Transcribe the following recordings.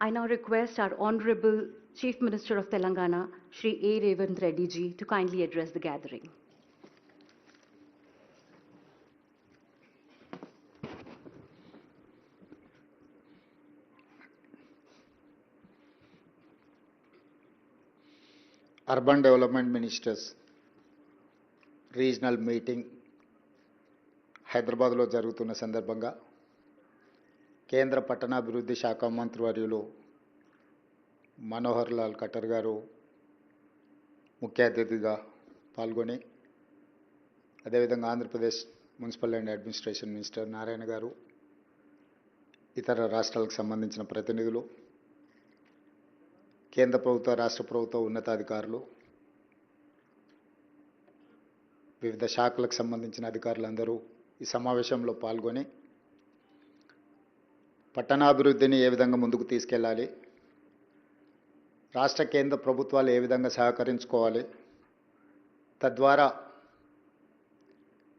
I now request our Honorable Chief Minister of Telangana, Shri A. Revant Reddy ji, to kindly address the gathering. Urban Development Ministers regional meeting హైదరాబాద్లో జరుగుతున్న సందర్భంగా కేంద్ర పట్టణాభివృద్ధి శాఖ మంత్రివర్యులు మనోహర్ లాల్ ఖట్టర్ గారు ముఖ్య అతిథిగా పాల్గొని, అదేవిధంగా Andhra Pradesh municipal and administration minister Narayana గారు, ఇతర రాష్ట్రాలకు సంబంధించిన ప్రతినిధులు, కేంద్ర ప్రభుత్వ రాష్ట్ర ప్రభుత్వ ఉన్నతాధికారులు, వివిధ శాఖలకు సంబంధించిన అధికారులందరూ ఈ సమావేశంలో పాల్గొని పట్టణాభివృద్ధిని ఏ విధంగా ముందుకు తీసుకెళ్ళాలి, రాష్ట్ర కేంద్ర ప్రభుత్వాలు ఏ విధంగా సహకరించుకోవాలి, తద్వారా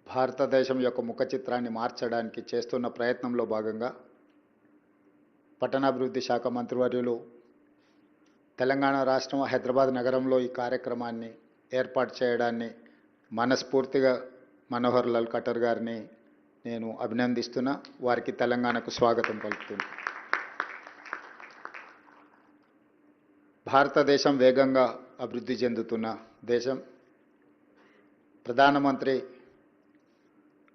భారతదేశం యొక్క ముఖ చిత్రాన్ని మార్చడానికి చేస్తున్న ప్రయత్నంలో భాగంగా పట్టణాభివృద్ధి శాఖ మంత్రివర్యులు తెలంగాణ రాష్ట్రం హైదరాబాద్ నగరంలో ఈ కార్యక్రమాన్ని ఏర్పాటు చేయడాన్ని మనస్ఫూర్తిగా మనోహర్ లాల్ ఖట్టర్ గారిని నేను అభినందిస్తున్నా. వారికి తెలంగాణకు స్వాగతం పలుకుతున్నా. భారతదేశం వేగంగా అభివృద్ధి చెందుతున్న దేశం. ప్రధానమంత్రి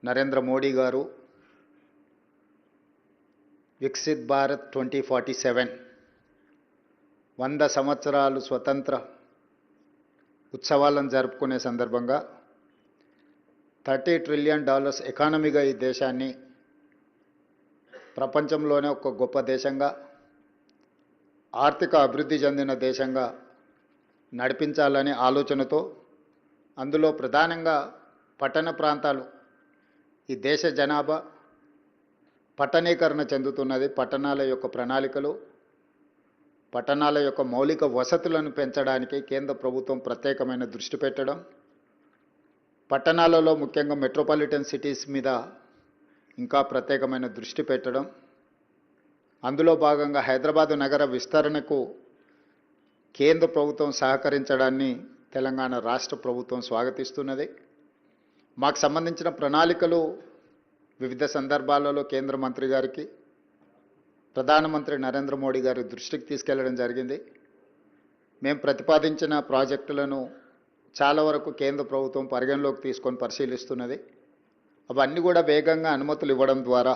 నరేంద్ర మోడీ గారు వికసిత్ భారత్ 2047 100 సంవత్సరాలు స్వతంత్ర ఉత్సవాలను జరుపుకునే సందర్భంగా $30 ట్రిలియన్ ఎకానమీగా ఈ దేశాన్ని ప్రపంచంలోనే ఒక గొప్ప దేశంగా, ఆర్థిక అభివృద్ధి చెందిన దేశంగా నడిపించాలనే ఆలోచనతో, అందులో ప్రధానంగా పట్టణ ప్రాంతాలు, ఈ దేశ జనాభా పట్టణీకరణ చెందుతున్నది. పట్టణాల యొక్క ప్రణాళికలు, పట్టణాల యొక్క మౌలిక వసతులను పెంచడానికి కేంద్ర ప్రభుత్వం ప్రత్యేకమైన దృష్టి పెట్టడం, పట్టణాలలో ముఖ్యంగా మెట్రోపాలిటన్ సిటీస్ మీద ఇంకా ప్రత్యేకమైన దృష్టి పెట్టడం, అందులో భాగంగా హైదరాబాదు నగర విస్తరణకు కేంద్ర ప్రభుత్వం సహకరించడాన్ని తెలంగాణ రాష్ట్ర ప్రభుత్వం స్వాగతిస్తున్నది. మాకు సంబంధించిన ప్రణాళికలు వివిధ సందర్భాలలో కేంద్ర మంత్రి గారికి, ప్రధానమంత్రి నరేంద్ర మోడీ గారి దృష్టికి తీసుకెళ్లడం జరిగింది. మేము ప్రతిపాదించిన ప్రాజెక్టులను చాలా వరకు కేంద్ర ప్రభుత్వం పరిగణలోకి తీసుకొని పరిశీలిస్తున్నది. అవన్నీ కూడా వేగంగా అనుమతులు ఇవ్వడం ద్వారా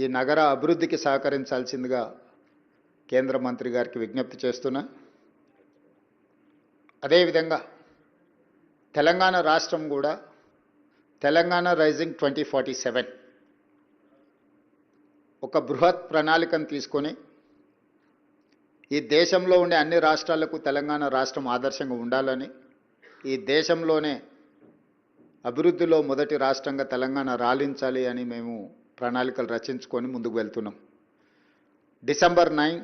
ఈ నగర అభివృద్ధికి సహకరించాల్సిందిగా కేంద్ర మంత్రి గారికి విజ్ఞప్తి చేస్తున్నా. అదేవిధంగా తెలంగాణ రాష్ట్రం కూడా తెలంగాణ రైజింగ్ 2047 ఒక బృహత్ ప్రణాళికను తీసుకొని ఈ దేశంలో ఉండే అన్ని రాష్ట్రాలకు తెలంగాణ రాష్ట్రం ఆదర్శంగా ఉండాలని, ఈ దేశంలోనే అభివృద్ధిలో మొదటి రాష్ట్రంగా తెలంగాణ రాలించాలి అని మేము ప్రణాళికలు రచించుకొని ముందుకు వెళ్తున్నాం. డిసెంబర్ 9,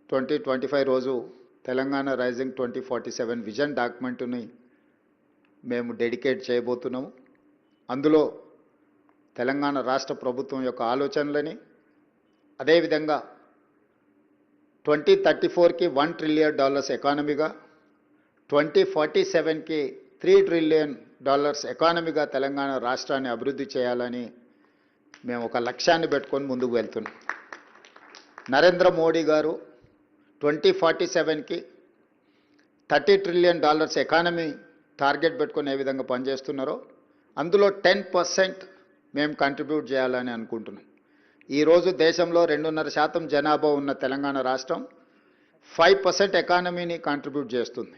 2025 రోజు తెలంగాణ రైజింగ్ 2047 విజన్ డాక్యుమెంట్ని మేము డెడికేట్ చేయబోతున్నాము. అందులో తెలంగాణ రాష్ట్ర ప్రభుత్వం యొక్క ఆలోచనలని, అదేవిధంగా 2034కి $1 ట్రిలియన్ ఎకానమీగా, 2047కి $3 ట్రిలియన్ ఎకానమీగా తెలంగాణ రాష్ట్రాన్ని అభివృద్ధి చేయాలని మేము ఒక లక్ష్యాన్ని పెట్టుకొని ముందుకు వెళ్తున్నాం. నరేంద్ర మోడీ గారు 2047కి $30 ట్రిలియన్ ఎకానమీ టార్గెట్ పెట్టుకొని ఏ విధంగా పనిచేస్తున్నారో అందులో 10% మేము కంట్రిబ్యూట్ చేయాలని అనుకుంటున్నాం. ఈరోజు దేశంలో 2.5% జనాభా ఉన్న తెలంగాణ రాష్ట్రం 5% ఎకానమీని కాంట్రిబ్యూట్ చేస్తుంది.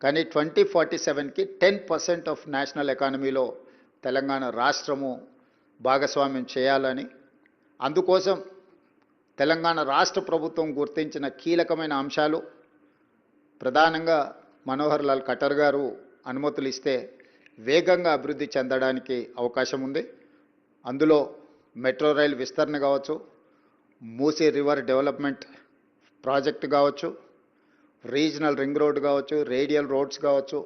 కానీ 2047కి 10% ఆఫ్ నేషనల్ ఎకానమీలో తెలంగాణ రాష్ట్రము భాగస్వామ్యం చేయాలని, అందుకోసం తెలంగాణ రాష్ట్ర ప్రభుత్వం గుర్తించిన కీలకమైన అంశాలు, ప్రధానంగా మనోహర్ లాల్ ఖట్టర్ గారు అనుమతులు ఇస్తే వేగంగా అభివృద్ధి చెందడానికి అవకాశం ఉంది. అందులో మెట్రో రైల్ విస్తరణ కావచ్చు, మూసీ రివర్ డెవలప్మెంట్ ప్రాజెక్ట్ కావచ్చు, రీజనల్ రింగ్ రోడ్ కావచ్చు, రేడియల్ రోడ్స్ కావచ్చు,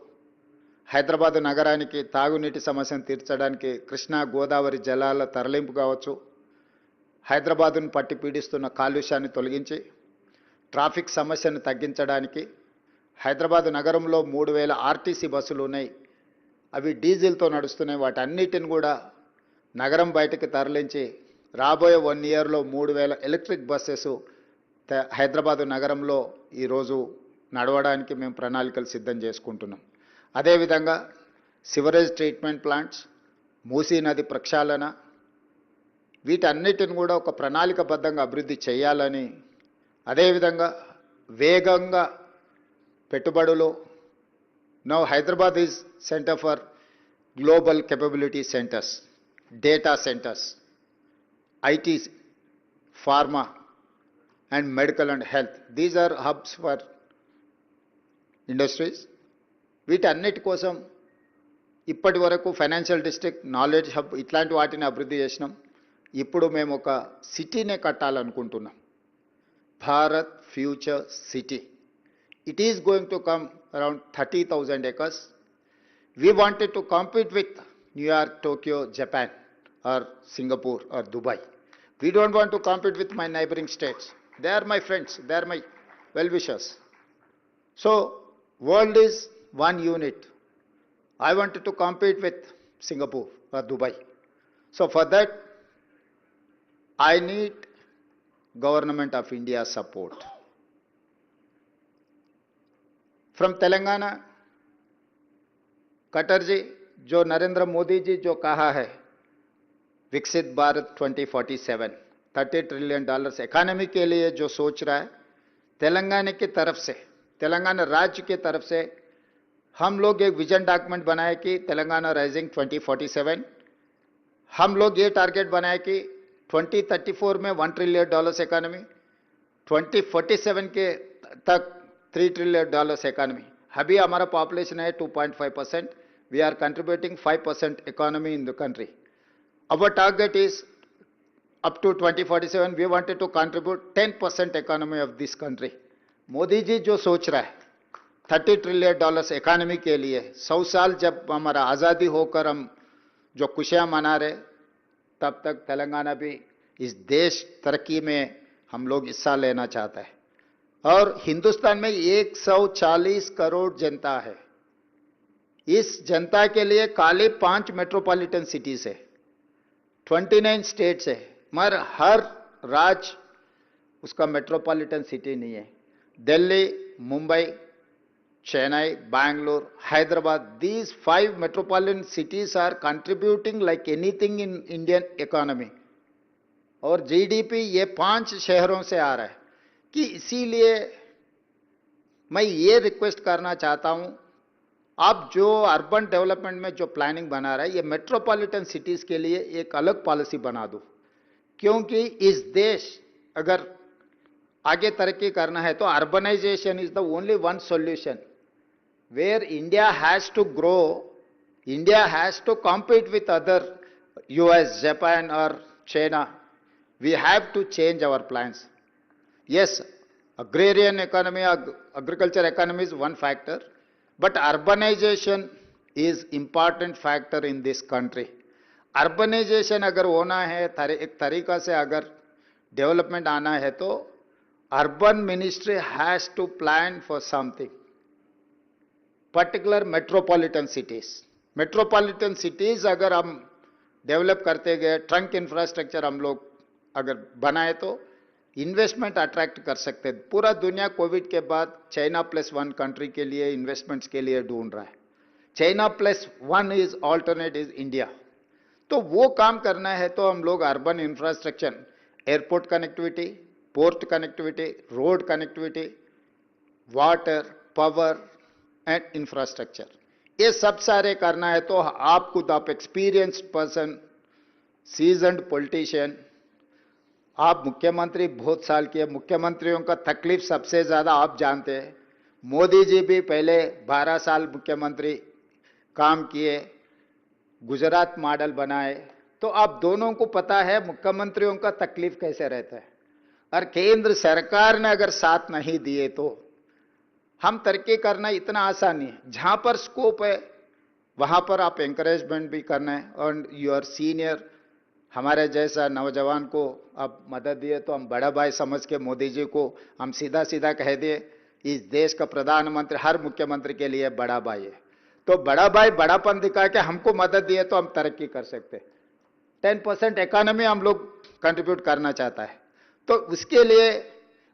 హైదరాబాద్ నగరానికి తాగునీటి సమస్యను తీర్చడానికి కృష్ణా గోదావరి జలాల తరలింపు కావచ్చు, హైదరాబాదును పట్టి పీడిస్తున్న కాలుష్యాన్ని తొలగించి ట్రాఫిక్ సమస్యను తగ్గించడానికి హైదరాబాద్ నగరంలో 3000 ఆర్టీసీ బస్సులు ఉన్నాయి. అవి డీజిల్తో నడుస్తున్నాయి. వాటన్నిటిని కూడా నగరం బయటకు తరలించి రాబోయే 1 ఇయర్లో 3000 ఎలక్ట్రిక్ బస్సెస్ హైదరాబాద్ నగరంలో ఈరోజు నడవడానికి మేము ప్రణాళికలు సిద్ధం చేసుకుంటున్నాం. అదేవిధంగా సివరేజ్ ట్రీట్మెంట్ ప్లాంట్స్, మూసీ నది ప్రక్షాళన, వీటన్నిటిని కూడా ఒక ప్రణాళికబద్ధంగా అభివృద్ధి చేయాలని, అదేవిధంగా వేగంగా పెట్టుబడులు. Now Hyderabad is centre for global capability centres, data centres, IT, pharma and medical and health. These are hubs for industries. వీటన్నిటి కోసం ఇప్పటి వరకు ఫైనాన్షియల్ డిస్ట్రిక్ట్, నాలెడ్జ్ హబ్ ఇట్లాంటి వాటిని అభివృద్ధి చేసినాం. ఇప్పుడు మేము ఒక సిటీనే కట్టాలనుకుంటున్నాం, Bharat future city. It is going to come around 30,000 acres. We wanted to compete with New York, Tokyo, Japan or Singapore or Dubai. We don't want to compete with my neighboring states. They are my friends, they are my well-wishers. So, world is one unit. I wanted to compete with Singapore or Dubai. So, for that, I need Government of India support. From Telangana, कटर जी, जो नरेंद्र मोदी जी जो कहा है विकसित Bharat 2047, $30 trillion economy के लिए जो सोच रहा है, तेलंगाना की तरफ से, तेलंगाना राज्य की तरफ से हम लोग एक विजन डॉक्यूमेंट बनाए कि तेलंगाना राइजिंग 2047. हम लोग ये टारगेट बनाए कि 2034 में $1 ट्रिलियन इकोनॉमी, 2047 के तक $3 ट्रिलियन इकोनॉमी. अभी हमारा पॉपुलेशन है 2.5%. We are contributing 5% economy in the country. Our target is up to 2047 we wanted to contribute 10% economy of this country. Modi ji जो सोच रहा है $30 ट्रिलियन इकोनॉमी के लिए, 100 साल जब हमारा आज़ादी होकर हम जो खुशियां मना रहे, तब तक तेलंगाना भी इस देश तरक्की में हम लोग हिस्सा लेना चाहता है. और हिंदुस्तान में 140 करोड़ जनता है. इस जनता के लिए खाली 5 मेट्रोपॉलिटन सिटीज है, 29 स्टेट्स है, मगर हर राज्य उसका मेट्रोपॉलिटन सिटी नहीं है. Delhi, Mumbai, Chennai, Bangalore, Hyderabad, these 5 metropolitan cities are contributing like anything in Indian economy. और जीडीपी ये 5 शहरों से आ रहा है. कि इसीलिए मैं ये रिक्वेस्ट करना चाहता हूं, आप जो अर्बन डेवलपमेंट में जो प्लानिंग बना रहा है, ये मेट्रोपॉलिटन सिटीज के लिए एक अलग पॉलिसी बना दो. क्योंकि इस देश अगर आगे तरक्की करना है तो urbanization is the only one solution. Where India has to grow, India has to compete with other US, Japan और China. We have to change our plans. Yes, agrarian economy, agriculture economy is one factor, but urbanization is important factor in this country. Urbanization अगर होना है, एक तरीका से अगर development आना है, तो urban ministry has to plan for something. Particular metropolitan cities. Metropolitan cities अगर हम डेवलप करते गए, ट्रंक इंफ्रास्ट्रक्चर हम लोग अगर बनाए तो इन्वेस्टमेंट अट्रैक्ट कर सकते हैं. पूरा दुनिया कोविड के बाद चाइना +1 कंट्री के लिए इन्वेस्टमेंट्स के लिए ढूंढ रहा है. China +1 is alternate is India. तो वो काम करना है तो हम लोग urban infrastructure, airport connectivity, port connectivity, road connectivity, water, power and infrastructure, ये सब सारे करना है. तो आप खुद, आप एक्सपीरियंस्ड पर्सन, सीजन्ड पॉलिटिशियन, आप मुख्यमंत्री बहुत साल किए, मुख्यमंत्रियों का तकलीफ सबसे ज्यादा आप जानते हैं. मोदी जी भी पहले 12 साल मुख्यमंत्री काम किए, गुजरात मॉडल बनाए, तो आप दोनों को पता है मुख्यमंत्रियों का तकलीफ कैसे रहता है. और केंद्र सरकार ने अगर साथ नहीं दिए तो हम तरक्की करना इतना आसान नहीं है. जहां पर स्कोप है वहां पर आप एंकरेजमेंट भी करना है. और योर सीनियर हमारे जैसा नौजवान को आप मदद दिए तो हम बड़ा भाई समझ के मोदी जी को हम सीधा सीधा कह दिए, इस देश का प्रधानमंत्री हर मुख्यमंत्री के लिए बड़ा भाई है। तो बड़ा भाई बड़ापन दिखा के हमको मदद दिए तो हम तरक्की कर सकते। 10% इकोनॉमी हम लोग कंट्रीब्यूट करना चाहता है, तो उसके लिए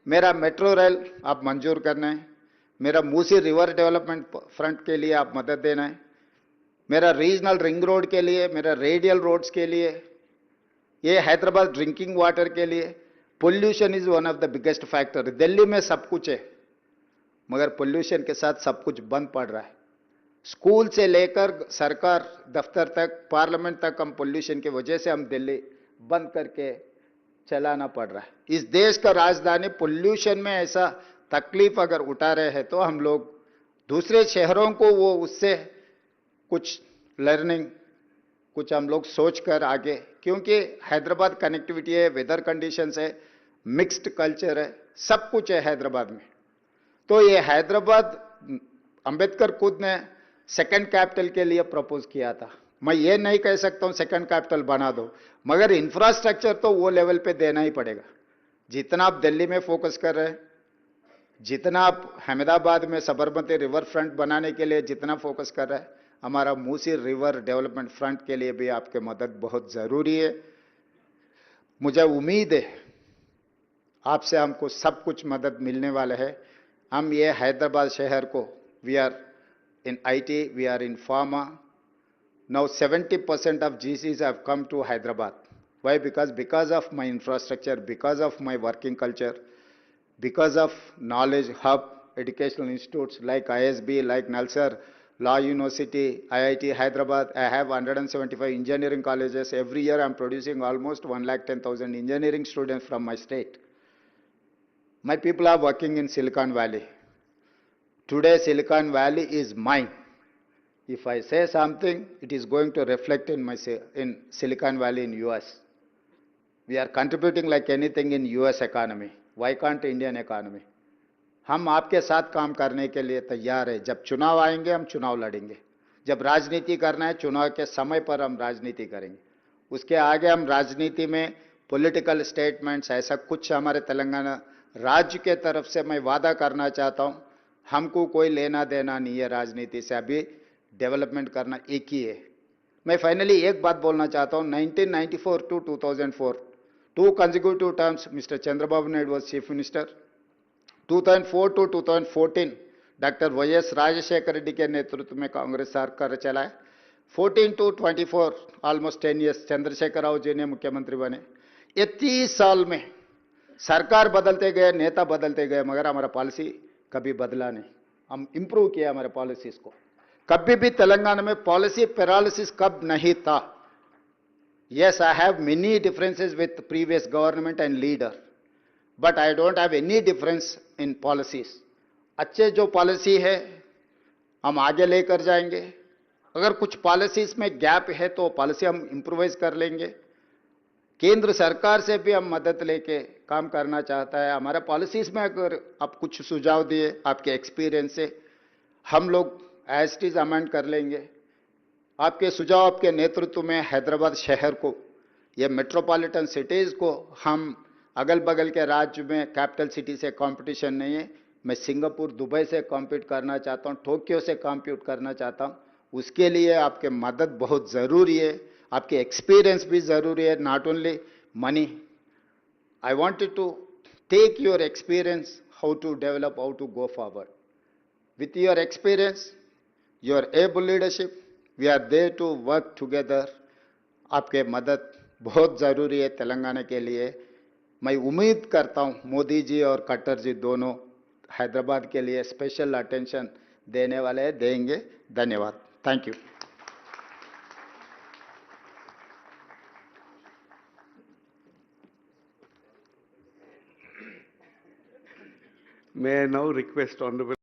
मेरा मेट्रो रेल आप मंजूर करना है, मेरा मूसी रिवर डेवलपमेंट फ्रंट के लिए आप मदद देना है, मेरा रीजनल रिंग रोड के लिए, मेरा रेडियल रोड्स के लिए, ये हैदराबाद ड्रिंकिंग वाटर के लिए। Pollution is one of the biggest factor. Delhi में सब कुछ है मगर पोल्यूशन के साथ सब कुछ बंद पड़ रहा है। स्कूल से लेकर सरकार दफ्तर तक, पार्लियामेंट तक हम पोल्यूशन की वजह से हम दिल्ली बंद करके चलाना पड़ रहा है। इस देश का राजधानी पोल्यूशन में ऐसा तकलीफ अगर उठा रहे हैं तो हम लोग दूसरे शहरों को वो उससे कुछ लर्निंग, कुछ हम लोग सोच कर आगे, क्योंकि हैदराबाद कनेक्टिविटी है, वेदर कंडीशंस है, मिक्स्ड कल्चर है, सब कुछ है हैदराबाद में। तो ये हैदराबाद अंबेडकर खुद ने सेकंड कैपिटल के लिए प्रपोज किया था। मैं ये नहीं कह सकता हूं सेकंड कैपिटल बना दो, मगर इंफ्रास्ट्रक्चर तो वो लेवल पे देना ही पड़ेगा। जितना आप दिल्ली में फोकस कर रहे हैं, जितना आप अहमदाबाद में सबरमती रिवर फ्रंट बनाने के लिए जितना फोकस कर रहे हैं, हमारा मूसी रिवर डेवलपमेंट फ्रंट के लिए भी आपके मदद बहुत जरूरी है। मुझे उम्मीद है आपसे हमको सब कुछ मदद मिलने वाला है। हम ये हैदराबाद शहर को, we are in IT, we are in pharma, now 70% of GCs have come to Hyderabad. Why? Because of my infrastructure, because of my working culture, because of knowledge hub, educational institutes like ISB, like Nalsar, Law University, IIT Hyderabad. I have 175 engineering colleges. Every year I'm producing almost 110,000 engineering students from my state. My people are working in Silicon Valley. Today Silicon Valley is mine. If I say something, it is going to reflect in Silicon Valley in US. We are contributing like anything in US economy. Why can't Indian economy? हम आपके साथ काम करने के लिए तैयार है। जब चुनाव आएंगे हम चुनाव लड़ेंगे, जब राजनीति करना है चुनाव के समय पर हम राजनीति करेंगे। उसके आगे हम राजनीति में पॉलिटिकल स्टेटमेंट्स ऐसा कुछ हमारे तेलंगाना राज्य के तरफ से मैं वादा करना चाहता हूं, हमको कोई लेना देना नहीं है राजनीति से। अभी डेवलपमेंट करना एक ही है। मैं फाइनली एक बात बोलना चाहता हूं, 1994 to 2004 2 consecutive terms mister Chandrababu Naidu was chief minister. 2004 to 2014 doctor YS Rajasekhar Reddy के नेतृत्व में कांग्रेस सरकार चलाए। 14 to 24 almost 10 years Chandrashekar Rao ji ने मुख्यमंत्री बने। ये 30 साल में सरकार बदलते गए, नेता बदलते गए, मगर हमारा पॉलिसी कभी बदला नहीं। हम इंप्रूव किया हमारे पॉलिसीज को। कभी भी तेलंगाना में पॉलिसी पैरालिसिस कब नहीं था। Yes, I have many differences with previous government and leader, but I don't have any difference in policies. अच्छे जो पॉलिसी है हम आगे लेकर जाएंगे। अगर कुछ पॉलिसीज में गैप है तो पॉलिसी हम इम्प्रोवाइज कर लेंगे। केंद्र सरकार से भी हम मदद लेके काम करना चाहता है। हमारे पॉलिसीज में अगर आप कुछ सुझाव दिए आपके एक्सपीरियंस से, हम लोग एज इट इज अमेंड कर लेंगे। आपके सुझाव, आपके नेतृत्व में हैदराबाद शहर को, ये मेट्रोपॉलिटन सिटीज को, हम अगल बगल के राज्य में कैपिटल सिटी से कंपटीशन नहीं है। मैं सिंगापुर, दुबई से कॉम्पीट करना चाहता हूँ, टोक्यो से कॉम्पीट करना चाहता हूँ। उसके लिए आपके मदद बहुत ज़रूरी है, आपके एक्सपीरियंस भी ज़रूरी है, not only money. I wanted to take your experience, how to develop, how to go forward. With your experience, your able leadership, we are there to work together. आपके मदद बहुत ज़रूरी है तेलंगाना के लिए। मैं उम्मीद करता हूं मोदी जी और खट्टर जी दोनों हैदराबाद के लिए स्पेशल अटेंशन देने वाले हैं, देंगे। धन्यवाद। Thank you. May I now request Honorable